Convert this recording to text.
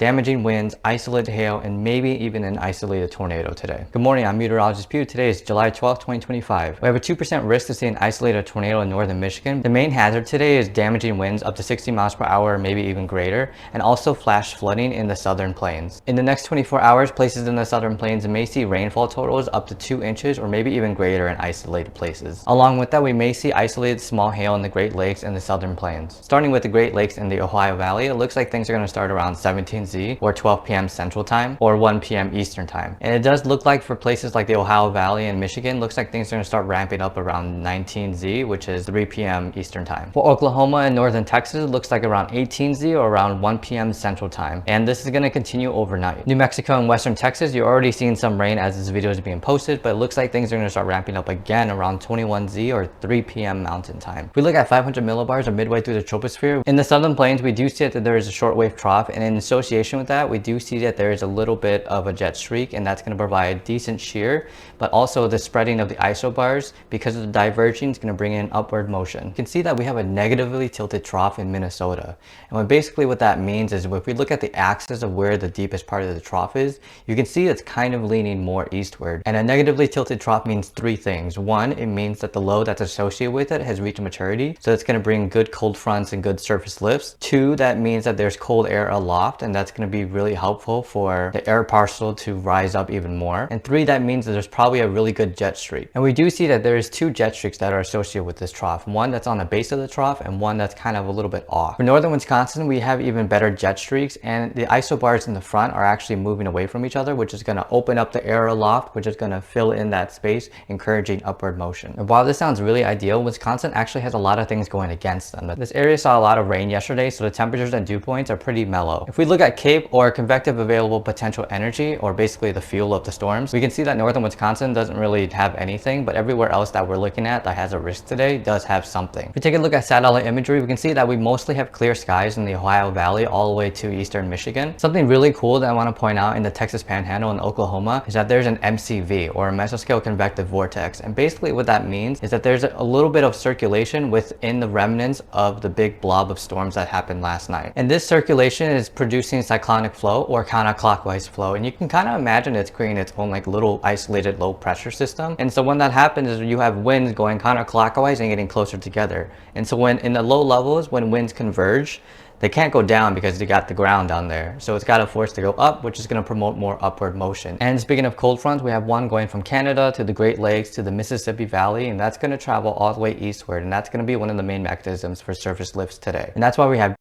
damaging winds, isolated hail, and maybe even an isolated tornado today. Good morning, I'm meteorologist Pew. Today is July 12th, 2025. We have a 2% risk to see an isolated tornado in northern Michigan. The main hazard today is damaging winds up to 60 miles per hour, maybe even greater, and also flash flooding in the southern plains. In the next 24 hours, places in the southern plains may see rainfall totals up to 2 inches or maybe even greater in isolated places. Along with that, we may see isolated small hail in the Great Lakes and the southern plains. Starting with the Great Lakes and the Ohio Valley, it looks like things are going to start around 17Z or 12 p.m. Central Time or 1 p.m. Eastern Time. And it does look like for places like the Ohio Valley and Michigan, looks like things are going to start ramping up around 19Z, which is 3 p.m. Eastern Time. For Oklahoma and northern Texas, it looks like around 18Z or around 1 p.m. Central Time. And this is going to continue overnight. New Mexico and western Texas, you're already seeing some rain as this video is being posted, but it looks like things are going to start ramping up again around 21Z or 3 p.m. Mountain Time. If we look at 500 millibars or midway through the troposphere, in the southern plains, we do see that there is a shortwave trough, and in association with that, we do see that there is a little bit of a jet streak, and that's going to provide decent shear, but also the spreading of the isobars because of the diverging is going to bring in upward motion. You can see that we have a negatively tilted trough in Minnesota, and basically what that means is if we look at the axis of where the deepest part of the trough is, you can see it's kind of leaning more eastward. And a negatively tilted trough means three things. One, it means that the low that's associated with it has reached maturity, so it's going to bring good cold fronts and good surface lifts. Two, that means that there's cold air aloft, and that's going to be really helpful for the air parcel to rise up even more. And three, that means that there's probably a really good jet streak. And we do see that there's two jet streaks that are associated with this trough. One that's on the base of the trough and one that's kind of a little bit off. For northern Wisconsin, we have even better jet streaks, and the isobars in the front are actually moving away from each other, which is going to open up the air aloft, which is going to fill in that space, encouraging upward motion. And while this sounds really ideal, Wisconsin actually has a lot of things going against them. This area saw a lot of rain yesterday, so the temperatures and dew points are pretty mellow. If we look at CAPE, or convective available potential energy, or basically the fuel of the storms, we can see that northern Wisconsin doesn't really have anything, but everywhere else that we're looking at that has a risk today does have something. If we take a look at satellite imagery, we can see that we mostly have clear skies in the Ohio Valley all the way to eastern Michigan. Something really cool that I want to point out in the Texas Panhandle and Oklahoma is that there's an MCV, or a mesoscale convective vortex, and basically what that means is that there's a little bit of circulation within the remnants of the big blob of storms that happened last night. And this circulation is producing cyclonic flow or counterclockwise flow, and you can kind of imagine it's creating its own like little isolated low pressure system. And so when that happens is you have winds going counterclockwise and getting closer together. And so when in the low levels, when winds converge, they can't go down because they got the ground down there. So it's got a force to go up, which is going to promote more upward motion. And speaking of cold fronts, we have one going from Canada to the Great Lakes to the Mississippi Valley, and that's going to travel all the way eastward. And that's going to be one of the main mechanisms for surface lifts today. And that's why we have